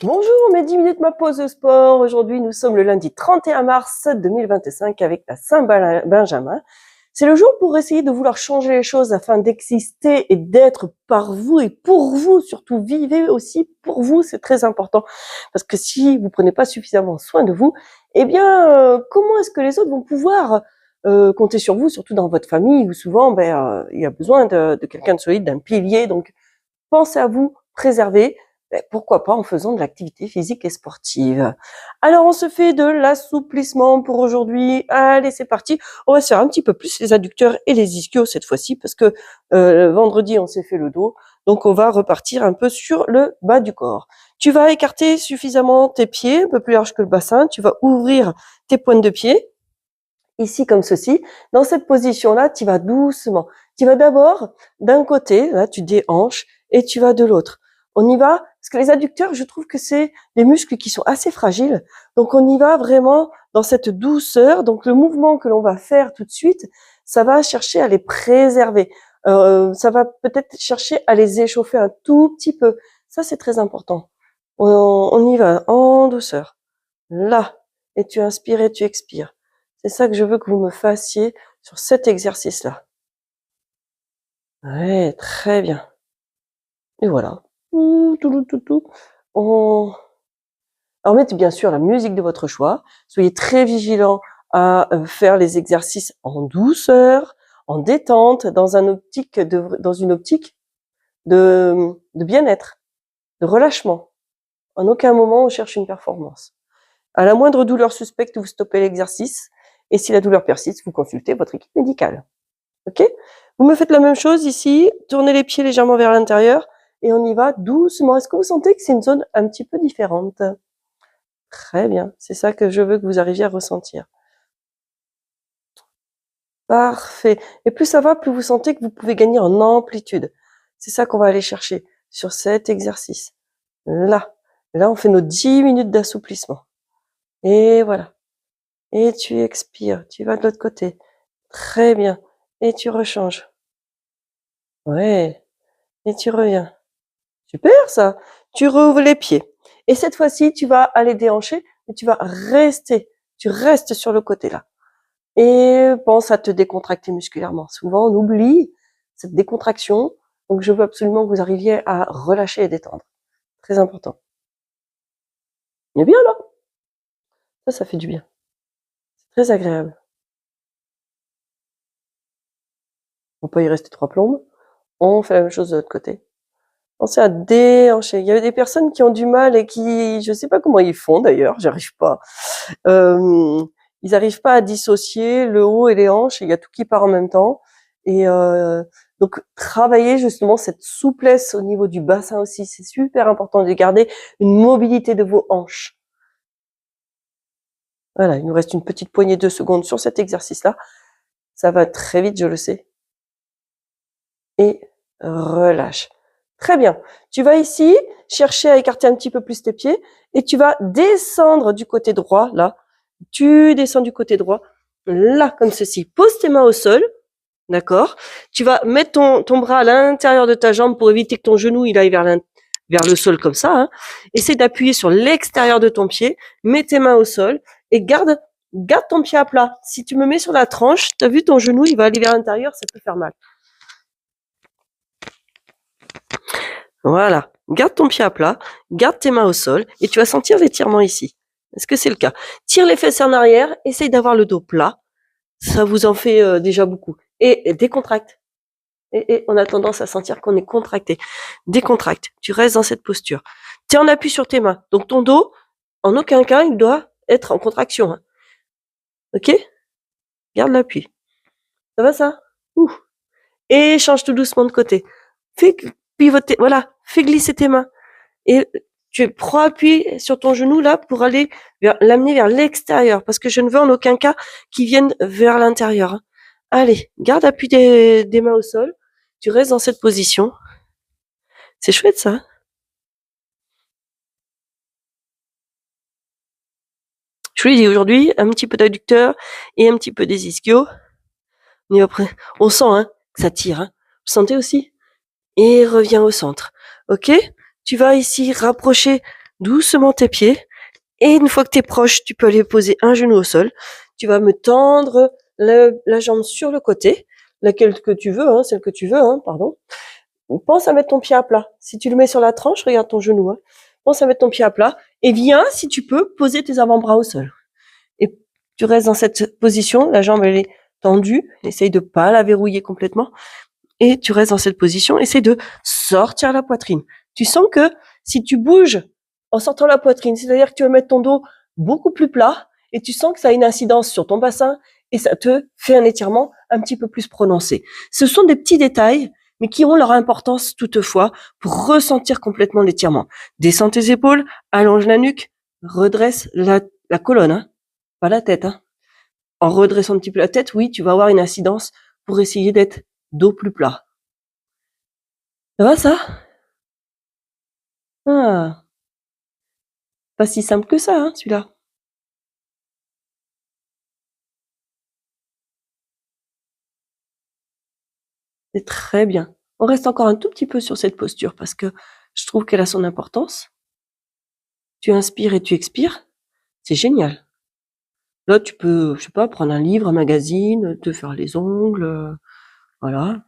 Bonjour, mes 10 minutes, ma pause sport. Aujourd'hui, nous sommes le lundi 31 mars 2025 avec la Saint-Benjamin. C'est le jour pour essayer de vouloir changer les choses afin d'exister et d'être par vous et pour vous. Surtout, vivez aussi pour vous, c'est très important. Parce que si vous prenez pas suffisamment soin de vous, eh bien, comment est-ce que les autres vont pouvoir compter sur vous, surtout dans votre famille où souvent, il y a besoin de quelqu'un de solide, d'un pilier. Donc, pensez à vous, préservez. Pourquoi pas en faisant de l'activité physique et sportive. Alors, on se fait de l'assouplissement pour aujourd'hui. Allez, c'est parti. On va se faire un petit peu plus les adducteurs et les ischios cette fois-ci parce que vendredi, on s'est fait le dos. Donc, on va repartir un peu sur le bas du corps. Tu vas écarter suffisamment tes pieds, un peu plus large que le bassin. Tu vas ouvrir tes pointes de pied, ici comme ceci. Dans cette position-là, tu vas doucement. Tu vas d'abord d'un côté, là, tu déhanches, et tu vas de l'autre. On y va, parce que les adducteurs, je trouve que c'est des muscles qui sont assez fragiles. Donc, on y va vraiment dans cette douceur. Donc, le mouvement que l'on va faire tout de suite, ça va chercher à les préserver. Ça va peut-être chercher à les échauffer un tout petit peu. Ça, c'est très important. On y va en douceur. Là. Et tu inspires et tu expires. C'est ça que je veux que vous me fassiez sur cet exercice-là. Ouais, très bien. Et voilà. On... Alors, mettez bien sûr la musique de votre choix. Soyez très vigilant à faire les exercices en douceur, en détente, dans une optique de bien-être, de relâchement. En aucun moment, on cherche une performance. À la moindre douleur suspecte, vous stoppez l'exercice. Et si la douleur persiste, vous consultez votre équipe médicale. Ok? Vous me faites la même chose ici. Tournez les pieds légèrement vers l'intérieur. Et on y va doucement. Est-ce que vous sentez que c'est une zone un petit peu différente? Très bien. C'est ça que je veux que vous arriviez à ressentir. Parfait. Et plus ça va, plus vous sentez que vous pouvez gagner en amplitude. C'est ça qu'on va aller chercher sur cet exercice. Là. Là, on fait nos 10 minutes d'assouplissement. Et voilà. Et tu expires. Tu vas de l'autre côté. Très bien. Et tu rechanges. Ouais. Et tu reviens. Super ça. Tu rouvres les pieds. Et cette fois-ci, tu vas aller déhancher et tu vas rester. Tu restes sur le côté là. Et pense à te décontracter musculairement. Souvent, on oublie cette décontraction. Donc, je veux absolument que vous arriviez à relâcher et détendre. Très important. On est bien là. Ça fait du bien. C'est très agréable. On peut y rester 3 plombes. On fait la même chose de l'autre côté. Pensez à déhancher. Il y a des personnes qui ont du mal et qui, je sais pas comment ils font d'ailleurs, j'arrive pas. Ils arrivent pas à dissocier le haut et les hanches. Il y a tout qui part en même temps. Et donc travailler justement cette souplesse au niveau du bassin aussi, c'est super important de garder une mobilité de vos hanches. Voilà, il nous reste une petite poignée de secondes sur cet exercice-là. Ça va très vite, je le sais. Et relâche. Très bien. Tu vas ici chercher à écarter un petit peu plus tes pieds et tu vas descendre du côté droit, là. Tu descends du côté droit, là, comme ceci. Pose tes mains au sol, d'accord? Tu vas mettre ton bras à l'intérieur de ta jambe pour éviter que ton genou il aille vers le sol comme ça. Hein. Essaie d'appuyer sur l'extérieur de ton pied, mets tes mains au sol et garde ton pied à plat. Si tu me mets sur la tranche, tu as vu ton genou, il va aller vers l'intérieur, ça peut faire mal. Voilà. Garde ton pied à plat, garde tes mains au sol et tu vas sentir l'étirement ici. Est-ce que c'est le cas? Tire les fesses en arrière, essaye d'avoir le dos plat. Ça vous en fait déjà beaucoup. Et décontracte. Et on a tendance à sentir qu'on est contracté. Décontracte. Tu restes dans cette posture. Tu es en appui sur tes mains. Donc ton dos, en aucun cas, il doit être en contraction. Hein. Ok? Garde l'appui. Ça va ça? Ouh. Et change tout doucement de côté. Fais pivoter. Voilà. Fais glisser tes mains. Et tu prends appui sur ton genou là pour aller l'amener vers l'extérieur parce que je ne veux en aucun cas qu'il vienne vers l'intérieur. Hein. Allez, garde appui des mains au sol. Tu restes dans cette position. C'est chouette ça. Je vous l'ai dit aujourd'hui, un petit peu d'adducteur et un petit peu des ischios. Mais après, on sent hein, que ça tire. Hein. Vous sentez aussi? Et reviens au centre. Ok? Tu vas ici rapprocher doucement tes pieds. Et une fois que tu es proche, tu peux aller poser un genou au sol. Tu vas me tendre la jambe sur le côté, laquelle que tu veux, hein, celle que tu veux, hein, pardon. Pense à mettre ton pied à plat. Si tu le mets sur la tranche, regarde ton genou. Hein. Pense à mettre ton pied à plat et viens, si tu peux, poser tes avant-bras au sol. Et tu restes dans cette position. La jambe, elle est tendue. Essaye de pas la verrouiller complètement. Et tu restes dans cette position. Essaye de sortir la poitrine. Tu sens que si tu bouges en sortant la poitrine, c'est-à-dire que tu vas mettre ton dos beaucoup plus plat et tu sens que ça a une incidence sur ton bassin et ça te fait un étirement un petit peu plus prononcé. Ce sont des petits détails, mais qui ont leur importance toutefois pour ressentir complètement l'étirement. Descends tes épaules, allonge la nuque, redresse la colonne, hein, pas la tête. Hein. En redressant un petit peu la tête, oui, tu vas avoir une incidence pour essayer d'être dos plus plat. Ça va ça? Ah, pas si simple que ça, hein, celui-là. C'est très bien. On reste encore un tout petit peu sur cette posture parce que je trouve qu'elle a son importance. Tu inspires et tu expires. C'est génial. Là, tu peux, je sais pas, prendre un livre, un magazine, te faire les ongles, voilà.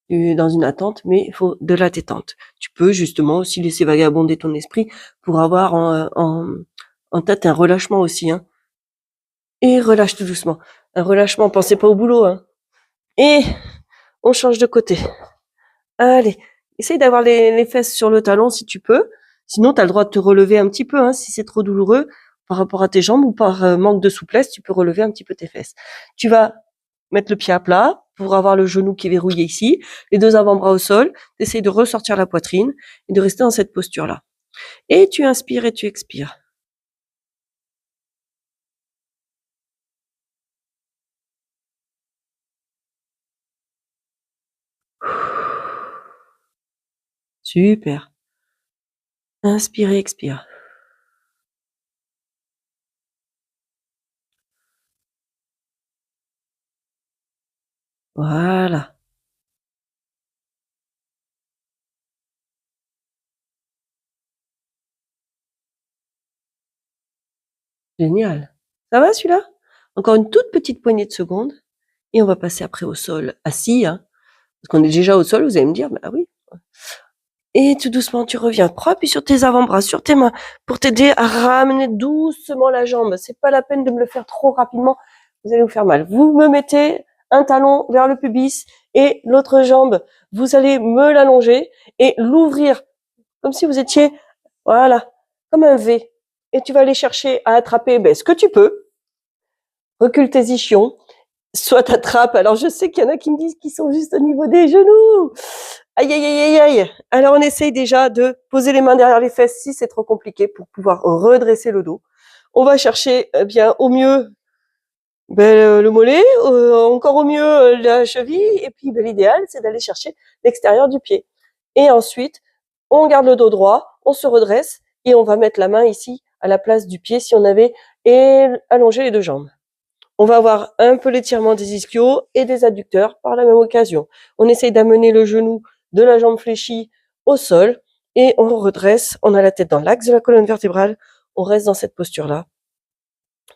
Tu es dans une attente, mais il faut de la détente. Tu peux justement aussi laisser vagabonder ton esprit pour avoir en tête un relâchement aussi, hein. Et relâche tout doucement. Un relâchement, pensez pas au boulot, hein. Et on change de côté. Allez, essaye d'avoir les fesses sur le talon si tu peux. Sinon, tu as le droit de te relever un petit peu, hein, si c'est trop douloureux par rapport à tes jambes ou par manque de souplesse, tu peux relever un petit peu tes fesses. Tu vas mettre le pied à plat pour avoir le genou qui est verrouillé ici, les deux avant-bras au sol, t'essayes de ressortir la poitrine et de rester dans cette posture-là. Et tu inspires et tu expires. Super. Inspire et expire. Voilà. Génial. Ça va celui-là? Encore une toute petite poignée de secondes et on va passer après au sol assis, hein, parce qu'on est déjà au sol, vous allez me dire, bah oui. Et tout doucement, tu reviens. Appuie sur tes avant-bras, sur tes mains, pour t'aider à ramener doucement la jambe. C'est pas la peine de me le faire trop rapidement, vous allez vous faire mal. Vous me mettez un talon vers le pubis et l'autre jambe, vous allez me l'allonger et l'ouvrir comme si vous étiez, voilà, comme un V. Et tu vas aller chercher à attraper ce que tu peux. Recule tes ischions, soit t'attrapes. Alors je sais qu'il y en a qui me disent qu'ils sont juste au niveau des genoux. Aïe, aïe, aïe, aïe, aïe. Alors on essaye déjà de poser les mains derrière les fesses si c'est trop compliqué pour pouvoir redresser le dos. On va chercher bien au mieux le mollet, encore au mieux la cheville, et puis l'idéal c'est d'aller chercher l'extérieur du pied. Et ensuite, on garde le dos droit, on se redresse et on va mettre la main ici à la place du pied si on avait allongé les deux jambes. On va avoir un peu l'étirement des ischios et des adducteurs par la même occasion. On essaye d'amener le genou de la jambe fléchie au sol et on redresse. On a la tête dans l'axe de la colonne vertébrale. On reste dans cette posture-là.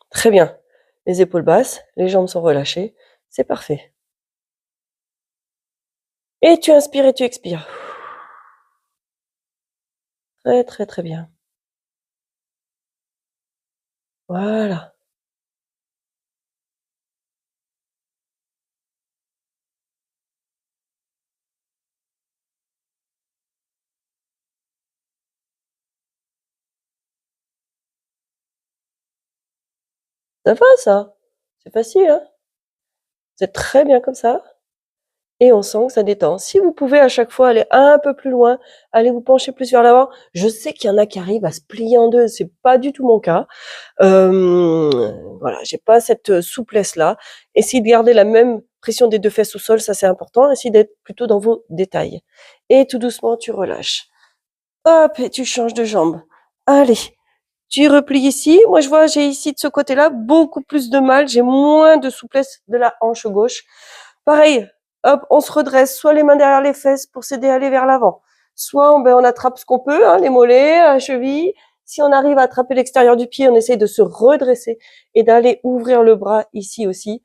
Très bien. Les épaules basses, les jambes sont relâchées. C'est parfait. Et tu inspires et tu expires. Très, très, très bien. Voilà. Ça va, ça? C'est facile, hein? C'est très bien comme ça. Et on sent que ça détend. Si vous pouvez à chaque fois aller un peu plus loin, aller vous pencher plus vers l'avant, je sais qu'il y en a qui arrivent à se plier en deux, c'est pas du tout mon cas. Voilà, j'ai pas cette souplesse-là. Essayez de garder la même pression des deux fesses au sol, ça c'est important. Essayez d'être plutôt dans vos détails. Et tout doucement, tu relâches. Hop, et tu changes de jambe. Allez, tu replies ici. Moi, je vois, j'ai ici de ce côté-là beaucoup plus de mal. J'ai moins de souplesse de la hanche gauche. Pareil, hop, on se redresse, soit les mains derrière les fesses pour s'aider à aller vers l'avant, soit on attrape ce qu'on peut, hein, les mollets, la cheville. Si on arrive à attraper l'extérieur du pied, on essaye de se redresser et d'aller ouvrir le bras ici aussi.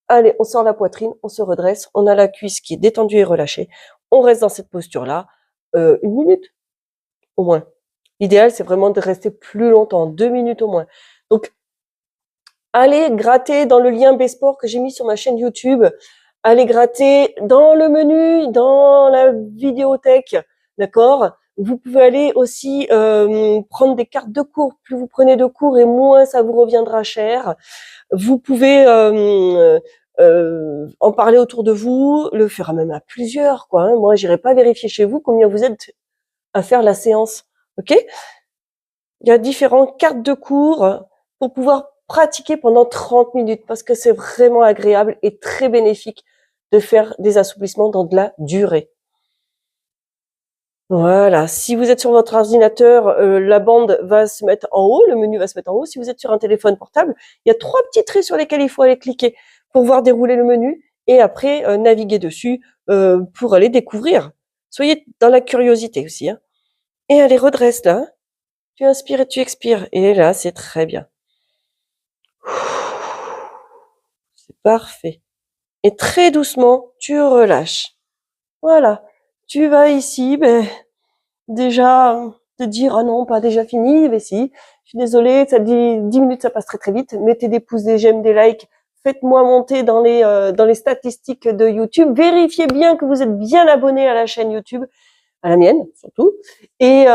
Allez, on sort la poitrine, on se redresse, on a la cuisse qui est détendue et relâchée. On reste dans cette posture-là 1 minute au moins. L'idéal, c'est vraiment de rester plus longtemps, 2 minutes au moins. Donc, allez gratter dans le lien B-Sport que j'ai mis sur ma chaîne YouTube. Allez gratter dans le menu, dans la vidéothèque, d'accord? Vous pouvez aller aussi prendre des cartes de cours. Plus vous prenez de cours et moins ça vous reviendra cher. Vous pouvez en parler autour de vous, le faire même à plusieurs, quoi. Hein. Moi, j'irai pas vérifier chez vous combien vous êtes à faire la séance, ok? Il y a différentes cartes de cours pour pouvoir pratiquer pendant 30 minutes parce que c'est vraiment agréable et très bénéfique de faire des assouplissements dans de la durée. Voilà, si vous êtes sur votre ordinateur, la bande va se mettre en haut, le menu va se mettre en haut. Si vous êtes sur un téléphone portable, il y a 3 petits traits sur lesquels il faut aller cliquer pour voir dérouler le menu et après naviguer dessus pour aller découvrir. Soyez dans la curiosité aussi. Hein. Et allez, redresse là. Tu inspires et tu expires. Et là, c'est très bien. C'est parfait. Et très doucement, tu relâches. Voilà. Tu vas ici, déjà te dire ah non, pas déjà fini, mais si. Je suis désolée, ça dit 10 minutes, ça passe très très vite. Mettez des pouces, des j'aime, des likes. Faites-moi monter dans les statistiques de YouTube. Vérifiez bien que vous êtes bien abonné à la chaîne YouTube, à la mienne surtout. Et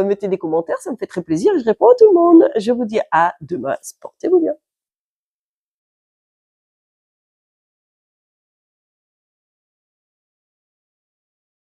mettez des commentaires, ça me fait très plaisir. Je réponds à tout le monde. Je vous dis à demain. Portez-vous bien.